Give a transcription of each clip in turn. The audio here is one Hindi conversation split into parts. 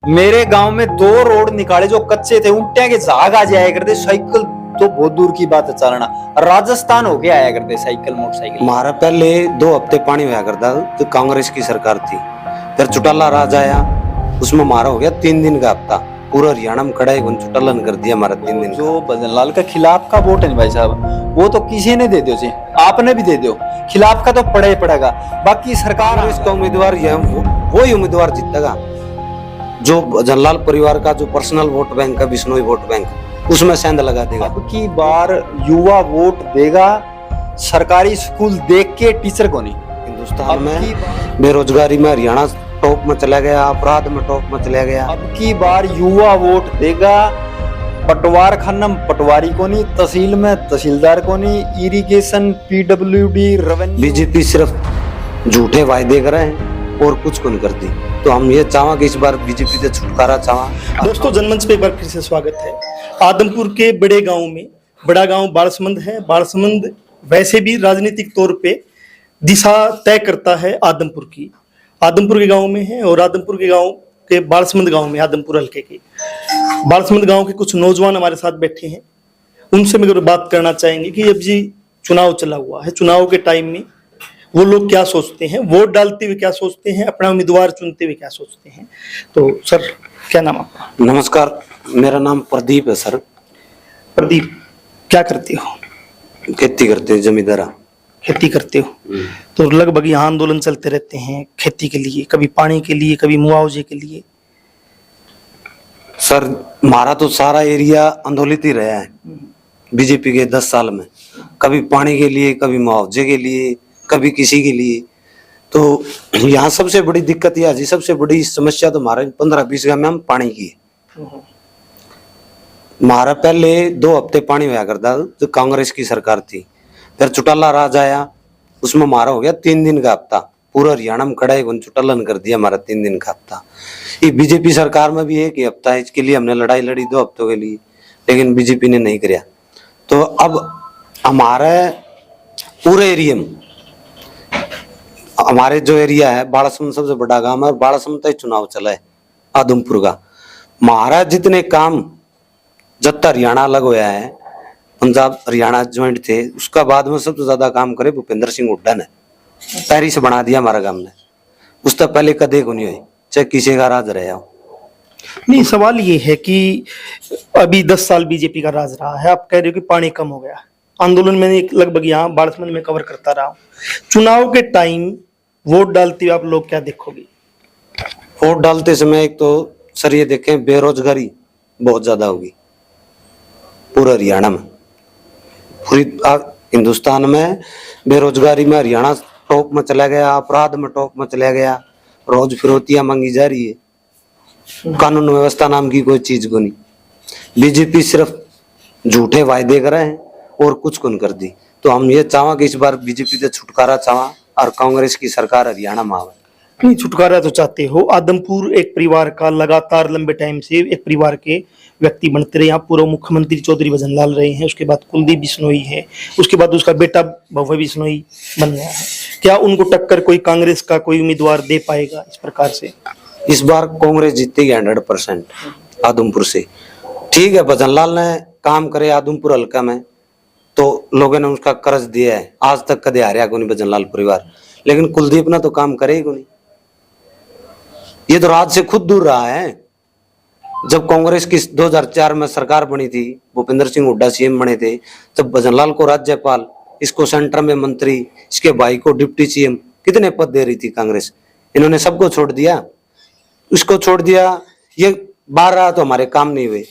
मेरे गांव में 2 रोड निकाले जो कच्चे थे, उल्टिया के झाग आ जाया करते। साइकिल तो बहुत दूर की बात है, चलना राजस्थान होके आया करते साइकिल मोटरसाइकिल। हमारा पहले 2 हफ्ते पानी हुआ करता तो कांग्रेस की सरकार थी। फिर चौटाला राज आया, उसमें हमारा हो गया 3 दिन का हफ्ता। पूरा हरियाणा में कड़ाई चुटालन कर दिया हमारा 3 दिन। जो भजन लाल के खिलाफ का वोट है भाई साहब, वो तो किसी ने दे दो जी, आपने भी दे दो। खिलाफ का तो पड़ा ही पड़ेगा, बाकी सरकार कांग्रेस का उम्मीदवार वही उम्मीदवार जीतेगा जो भजनलाल परिवार का जो पर्सनल वोट बैंक है, बिश्नोई वोट बैंक, उसमें सेंध लगा देगा। अब की बार युवा वोट देगा सरकारी स्कूल देख के, टीचर को नहीं। हिंदुस्तान में बेरोजगारी में हरियाणा टॉप में चला गया, अपराध में टॉप में चला गया। अब की बार युवा वोट देगा पटवार खाना में पटवारी को नहीं, तहसील में तहसीलदार को नहीं, इरिगेशन, पीडब्ल्यूडी, रेवेन्यू। बीजेपी सिर्फ झूठे वायदे कर रहे हैं और कुछ को नहीं करती। तो हम ये चाहें कि इस बार बीजेपी से छुटकारा चाहें। दोस्तों, जनमंच पे एक बार फिर से स्वागत है। आदमपुर के बड़े गांव में, बड़ा गांव बालसमंद है। बालसमंद वैसे भी राजनीतिक तौर पे दिशा तय करता है आदमपुर की। आदमपुर के गांव में है और आदमपुर के गांव के बालसमंद गांव में, आदमपुर हल्के के बालसमंद गांव के कुछ नौजवान हमारे साथ बैठे हैं। उनसे मैं बात करना चाहेंगे कि अब जी चुनाव चला हुआ है, चुनाव के टाइम में वो लोग क्या सोचते हैं, वोट डालते हुए क्या सोचते हैं, अपना उम्मीदवार चुनते हुए क्या सोचते हैं। तो सर, क्या नाम आपका? नमस्कार, मेरा नाम प्रदीप है सर। प्रदीप, क्या करते हो? खेती करते हैं, जमींदारा। खेती करते हो तो लगभग यहाँ आंदोलन चलते रहते हैं खेती के लिए, कभी पानी के लिए, कभी मुआवजे के लिए। सर, हमारा तो सारा एरिया आंदोलित ही रहा है बीजेपी के 10 साल में। कभी पानी के लिए, कभी मुआवजे के लिए, कभी किसी के लिए। तो यहाँ सबसे बड़ी दिक्कत यह जी, सबसे बड़ी समस्या तो हमारे 15-20 गाँव में हम पानी की है। हमारा पहले 2 हफ्ते पानी हुआ करता जो कांग्रेस की सरकार थी। फिर चौटाला राज आया, उसमें हमारा हो गया 3 दिन का हफ्ता। पूरा हरियाणा में कड़ाई चुटालन कर दिया हमारा 3 दिन का हफ्ता। ये बीजेपी सरकार में भी एक ही हफ्ता है, इसके लिए हमने लड़ाई लड़ी 2 हफ्तों के लिए, लेकिन बीजेपी ने नहीं किया। तो अब हमारे पूरे एरिया में, हमारे जो एरिया है बालासमुंद सबसे बड़ा गांव है और बालासमुंद तक चुनाव चला है आदमपुर का। हमारा जितने काम जब तक हरियाणा अलग होया है, पंजाब हरियाणा ज्वाइंट थे, उसका बाद में सबसे ज्यादा काम करे भूपेंद्र सिंह हुड्डा ने। पेरिस बना दिया हमारा गांव ने, उससे पहले कदे को नहीं हुई, चाहे किसी का राज रहा हो। नहीं, सवाल ये है कि अभी 10 साल बीजेपी का राज रहा है, आप कह रहे हो कि पानी कम हो गया। आंदोलन मैंने लगभग यहाँ बालसमंद में कवर करता रहा हूँ। चुनाव के टाइम वोट डालते हुए आप लोग क्या देखोगे? वोट डालते समय एक तो सर ये देखें, बेरोजगारी बहुत ज्यादा होगी पूरा हरियाणा में। पूरी हिंदुस्तान में बेरोजगारी में हरियाणा टॉप में चला गया, अपराध में टॉप में चला गया, रोज फिरौतियां मांगी जा रही है, कानून व्यवस्था नाम की कोई चीज को नहीं। बीजेपी सिर्फ झूठे वायदे कर रहे हैं और कुछ को नहीं कर दी। तो हम ये चाहें कि इस बार बीजेपी से छुटकारा चाहें और कांग्रेस की सरकार हरियाणा में आवे। नहीं, छुटकारा तो चाहते हो। आदमपुर एक परिवार का लगातार लंबे टाइम से एक परिवार के व्यक्ति बनते रहे। यहाँ पूर्व मुख्यमंत्री चौधरी भजनलाल रहे हैं, उसके बाद कुलदीप बिश्नोई है, उसके बाद उसका बेटा भव्य बिश्नोई बन गया है। क्या उनको टक्कर कोई कांग्रेस का कोई उम्मीदवार दे पाएगा इस प्रकार से? इस बार कांग्रेस जीतेगी 100% आदमपुर से। ठीक है, भजनलाल ने काम करे आदमपुर हल्का में, तो लोगों ने उसका कर्ज दिया है, आज तक कदे हारिया को नहीं भजनलाल परिवार। लेकिन कुलदीप ने तो काम करे ही को नहीं, ये तो राज से खुद दूर रहा है। जब कांग्रेस की 2004 में सरकार बनी थी, भूपेंद्र सिंह हुड्डा सीएम बने थे, तब भजनलाल को राज्यपाल, इसको सेंटर में मंत्री, इसके भाई को डिप्टी सीएम, कितने पद दे रही थी कांग्रेस। इन्होंने सबको छोड़ दिया, उसको छोड़ दिया। ये बार रहा तो हमारे काम नहीं हुए।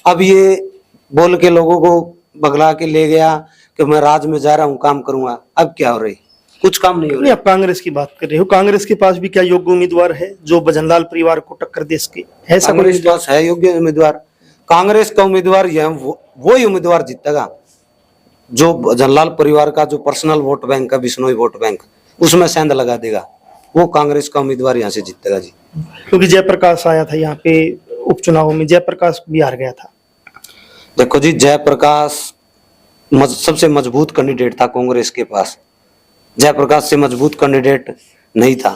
अब ये बोल के लोगों को बगला के ले गया कि मैं राज में जा रहा हूँ, काम करूंगा। अब क्या हो रही, कुछ काम नहीं हो रहा। आप कांग्रेस की बात कर रहे हो, कांग्रेस के पास भी क्या योग्य उम्मीदवार है जो भजनलाल परिवार को टक्कर दे सके? ऐसा कांग्रेस के पास है योग्य उम्मीदवार। कांग्रेस का उम्मीदवार वही उम्मीदवार जीतेगा जो भजनलाल परिवार का जो पर्सनल वोट बैंक है, बिश्नोई वोट बैंक, उसमें सेंध लगा देगा। वो कांग्रेस का उम्मीदवार यहाँ से जीतेगा जी। क्योंकि जयप्रकाश आया था यहाँ पे उपचुनाव में, जयप्रकाश भी हार गया था। देखो जी, जयप्रकाश सबसे मजबूत कैंडिडेट था कांग्रेस के पास। जयप्रकाश से मजबूत कैंडिडेट नहीं था।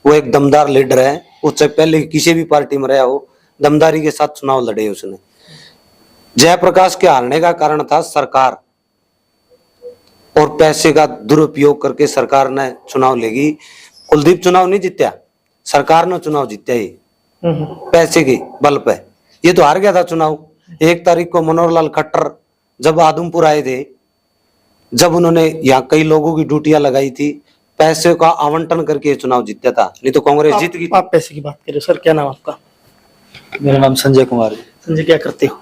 वो एक दमदार लीडर है, उससे पहले किसी भी पार्टी में रहा हो, दमदारी के साथ चुनाव लड़े उसने। जयप्रकाश के हारने का कारण था सरकार और पैसे का दुरुपयोग करके सरकार ने चुनाव लेगी। कुलदीप चुनाव नहीं जीत्या, सरकार ने चुनाव जीत्या ही पैसे के बल पे। ये तो हार गया था चुनाव। 1 तारीख को मनोहर लाल खट्टर जब आदमपुर आए थे, जब उन्होंने यहाँ कई लोगों की ड्यूटियां लगाई थी, पैसे का आवंटन करके चुनाव जीता था, नहीं तो कांग्रेस जीत गई। आप पैसे की बात करें सर, क्या नाम आपका? मेरा नाम संजय कुमार है। संजय, क्या करते हो?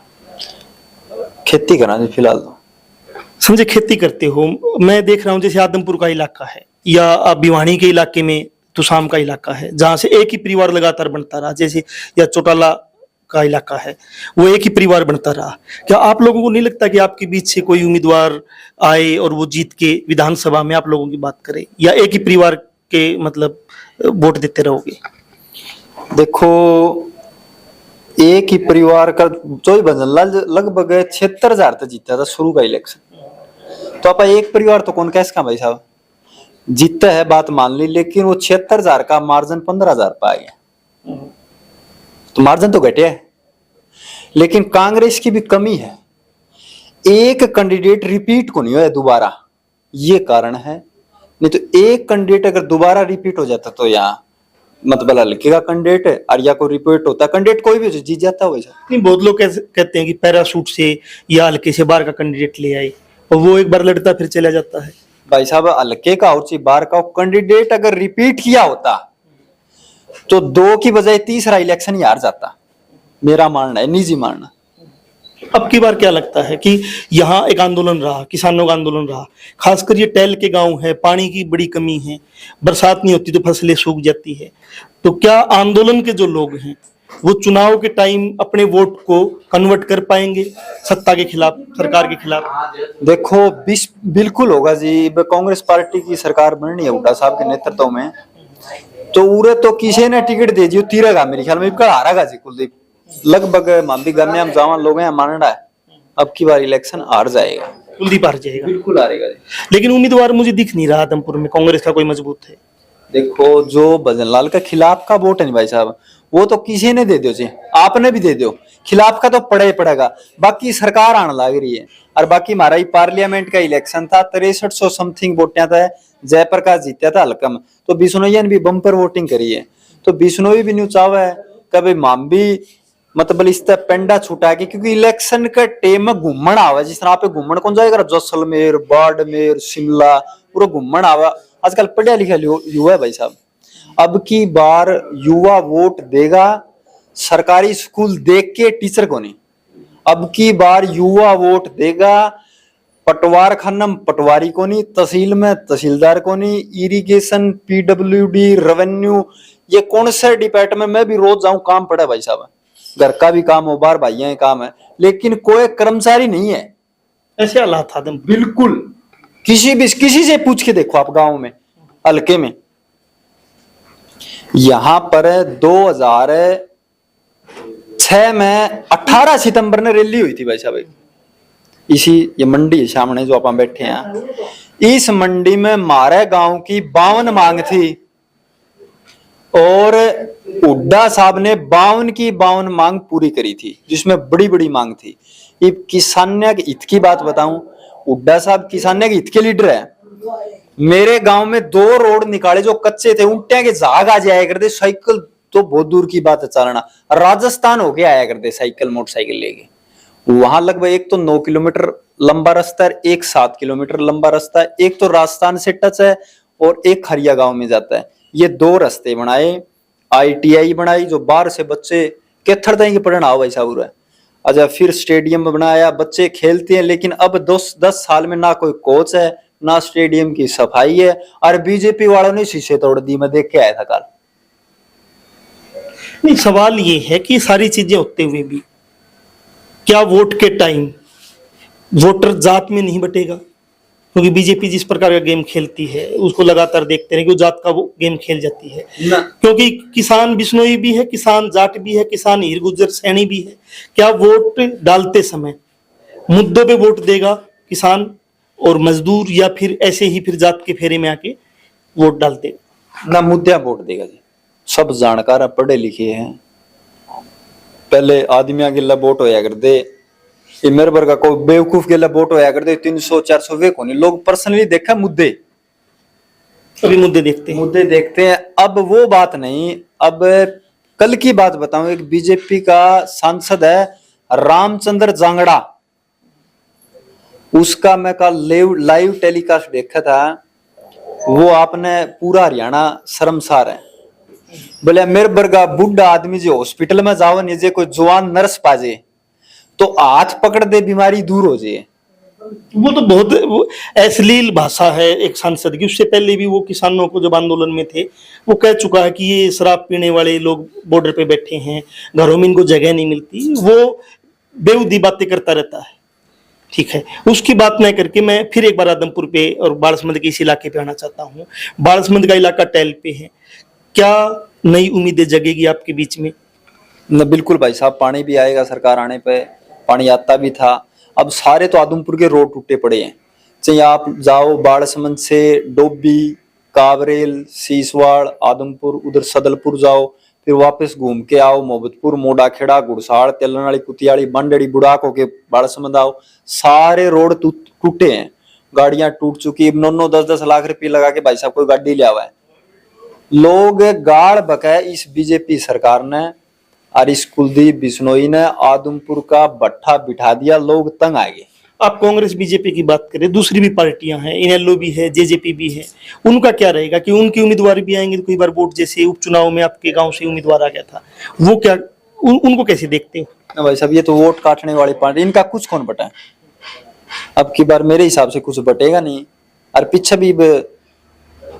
खेती करना जी फिलहाल तो। संजय, खेती करते हो। मैं देख रहा हूँ जैसे आदमपुर का इलाका है या भिवानी के इलाके में तुसाम का इलाका है, जहां से एक ही परिवार लगातार बनता रहा, जैसे या चौटाला का इलाका है, वो एक ही परिवार बनता रहा। क्या आप लोगों को नहीं लगता कि आपके बीच से कोई उम्मीदवार आए और वो जीत के विधानसभा में आप लोगों की बात करे, या एक ही परिवार के मतलब वोट देते रहोगे? देखो, एक ही परिवार का चौई भजनलाल लगभग 76,000 तक जीता था शुरू का इलेक्शन। तो आप एक परिवार तो कौन कैस का भाई साहब जीतता है, बात मान ली, लेकिन वो 76,000 का मार्जिन 15,000 पे आ गया, तो मार्जिन तो घटे है। लेकिन कांग्रेस की भी कमी है, एक कैंडिडेट रिपीट को नहीं हुआ दोबारा, ये कारण है। नहीं तो एक कैंडिडेट अगर दोबारा रिपीट हो जाता तो यहाँ मतलब हल्के का कैंडिडेट और या कोई रिपीट होता, कैंडिडेट कोई भी जीत जाता हो वैसा नहीं। बहुत लोग कहते हैं कि पैराशूट से या हल्के से बाहर का कैंडिडेट ले आए और वो एक बार लड़ता फिर चला जाता है। भाई साहब, हल्के का और बार का कैंडिडेट अगर रिपीट किया होता तो 2 की बजाय तीसरा इलेक्शन ही हार जाता, मेरा मानना है, निजी मानना। अब की बार क्या लगता है कि यहाँ एक आंदोलन रहा, किसानों का आंदोलन रहा, खासकर ये टैल के गांव है, पानी की बड़ी कमी है, बरसात नहीं होती तो फसलें सूख जाती है। तो क्या आंदोलन के जो लोग हैं वो चुनाव के टाइम अपने वोट को कन्वर्ट कर पाएंगे सत्ता के खिलाफ, सरकार के खिलाफ? देखो, बिल्कुल होगा जी। कांग्रेस पार्टी की सरकार बननी है हुड्डा साहब के नेतृत्व में, तो उरे तो किसी ने टिकट दे दियो तीरेगा, मेरे ख्याल में हारेगा जी कुलदीप। लगभग मामली गन्ने हम जवान लोग हैं, मानना है अब की बार इलेक्शन हार जाएगा, कुलदीप हार जाएगा, बिल्कुल हारेगा जी। लेकिन उम्मीदवार मुझे दिख नहीं रहा आदमपुर में कांग्रेस का कोई मजबूत है। देखो, जो भजनलाल का खिलाफ का वोट है नहीं भाई साहब, वो तो किसी ने दे दो जी, आपने भी दे दो, खिलाफ का तो पड़ा ही पड़ेगा। बाकी सरकार आने लग रही है, और बाकी हमारा ही पार्लियामेंट का इलेक्शन था, 6300 समथिंग वोटियां था, जयप्रकाश जीता था हल्का में, तो बिश्नोई ने भी बम्पर वोटिंग करी है। तो बिश्नोई भी न्यू चाव है कभी माम भी मतलब इस तरह पेंडा छुटा के, क्योंकि इलेक्शन का टेम में घूमन आवा, जिस तरह पे घूमन कौन जाएगा, जैसलमेर, बाड़मेर, शिमला, पूरा घूमन आवा। आजकल पढ़ा लिखा युवा है भाई साहब। अब की बार युवा वोट देगा सरकारी स्कूल देख के, टीचर को नहीं। अब की बार युवा वोट देगा पटवार खानम पटवारी को नहीं, तहसील में तहसीलदार को नहीं, इरिगेशन, पीडब्ल्यूडी, रेवेन्यू, ये कौन से डिपार्टमेंट में भी रोज जाऊं काम पड़ा भाई साहब, घर का भी काम हो, बार भाइयों का काम है, लेकिन कोई कर्मचारी नहीं है। ऐसे हालात था बिल्कुल, किसी से पूछ के देखो आप गांव में, हल्के में। यहां पर 2006 में 18 सितंबर ने रैली हुई थी भाई साहब, इसी ये मंडी सामने जो आप बैठे हैं, इस मंडी में हमारे गांव की 52 मांग थी, और हुड्डा साहब ने 52 की 52 मांग पूरी करी थी, जिसमें बड़ी बड़ी मांग थी। ये किसान्य के हित की बात बताऊं, हुड्डा साहब किसान्य के हित के लीडर है। मेरे गांव में 2 रोड निकाले जो कच्चे थे, उल्टे के झाग आ जाया करते, साइकिल तो बहुत दूर की बात है चलना, राजस्थान होके आया करते साइकिल मोटरसाइकिल लेके। वहां लगभग एक तो 9 किलोमीटर लंबा रास्ता है, एक 7 किलोमीटर लंबा रास्ता है, एक तो राजस्थान से टच है और एक खरिया गांव में जाता है। ये 2 रास्ते बनाए, ITI बनाई, जो बाहर से बच्चे केथर तक पढ़ना हो वैसा पूरा। अच्छा, फिर स्टेडियम बनाया, बच्चे खेलते हैं, लेकिन अब 10 साल में ना कोई कोच है, ना स्टेडियम की सफाई है, और बीजेपी वालों ने शीशे तोड़ दी, मैं देख के आया था कल। नहीं, सवाल ये है कि सारी चीजें होते हुए भी क्या वोट के टाइम वोटर जात में नहीं बटेगा? क्योंकि बीजेपी जिस प्रकार का गेम खेलती है उसको लगातार देखते हैं कि वो जात का वो गेम खेल जाती है, क्योंकि किसान बिश्नोई भी है, किसान जाट भी है, किसान हीर गुज्जर सैनी भी है। क्या वोट डालते समय मुद्दों पे वोट देगा किसान और मजदूर, या फिर ऐसे ही फिर जात के फेरे में आके वोट डाल देगा? ना मुद्दा वोट देगा जी, सब जानकार है, पढ़े लिखे हैं। पहले आदमिया गिल्ला वोट होया करते, ये मेरे वर्गा को बेवकूफ गिल्ला वोट होया करते 300-400 वे को नहीं। लोग पर्सनली देखा मुद्दे, अभी मुद्दे देखते हैं। मुद्दे देखते हैं। अब वो बात नहीं। अब कल की बात बताऊं, एक बीजेपी का सांसद है रामचंद्र जांगड़ा, उसका मैं कल लाइव टेलीकास्ट देखा था। वो आपने पूरा हरियाणा शर्मसार है। बोले मेरे वर्गा बुढ़ा आदमी जो हॉस्पिटल में जाओ नहीं, जे कोई जवान नर्स पाजे तो हाथ पकड़ दे, बीमारी दूर हो जाए। वो तो बहुत अश्लील भाषा है एक सांसद की। उससे पहले भी वो किसानों को जब आंदोलन में थे वो कह चुका है कि ये शराब पीने वाले लोग बॉर्डर पे बैठे हैं, घरों में इनको जगह नहीं मिलती। वो बेहुदी बातें करता रहता है। ठीक है, उसकी बात न करके मैं फिर एक बार आदमपुर पे और बालसमंद के इस इलाके पे आना चाहता हूँ। बालसमंद का इलाका टैल पे है, क्या नई उम्मीदें जगेगी आपके बीच में? न बिल्कुल भाई साहब, पानी भी आएगा सरकार आने पे, पानी आता भी था। अब सारे तो आदमपुर के रोड टूटे पड़े हैं। चाहे आप जाओ बाड़समंद से डोबी, काबरेल, सीसवाड़, आदमपुर, उधर सदलपुर जाओ, फिर वापस घूम के आओ मोहब्बतपुर, मोड़ा खेड़ा, गुड़साड़, तेलनाड़ी, कुतियाड़ी, बंडड़ी, बुड़ाक होके बाड़समंद आओ, सारे रोड टूटे हैं। गाड़ियां टूट चुकी। 9-9, 10-10 लाख रुपए लगा के भाई साहब कोई गाड़ी ले आवा है। लोग गाड़ बकाए इस बीजेपी सरकार ने और इस कुलदीप बिश्नोई ने आदमपुर का भट्ठा बिठा दिया। लोग तंग आ गए। आप कांग्रेस बीजेपी की बात करें, दूसरी भी पार्टियां हैं, इनेलो भी है, जेजेपी भी है, उनका क्या रहेगा कि उनके उम्मीदवार भी आएंगे? तो कई बार वोट, जैसे उपचुनाव में आपके गांव से उम्मीदवार आ गया था, वो क्या उनको कैसे देखते हो? भाई साहब ये तो वोट काटने वाली पार्टी, इनका कुछ कौन बटा है? अब की बार मेरे हिसाब से कुछ बटेगा नहीं। और पीछे भी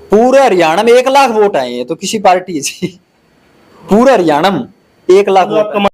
पूरे हरियाणा में 1 लाख वोट आए हैं, तो किसी पार्टी से पूरे हरियाणा में 1 लाख वोट।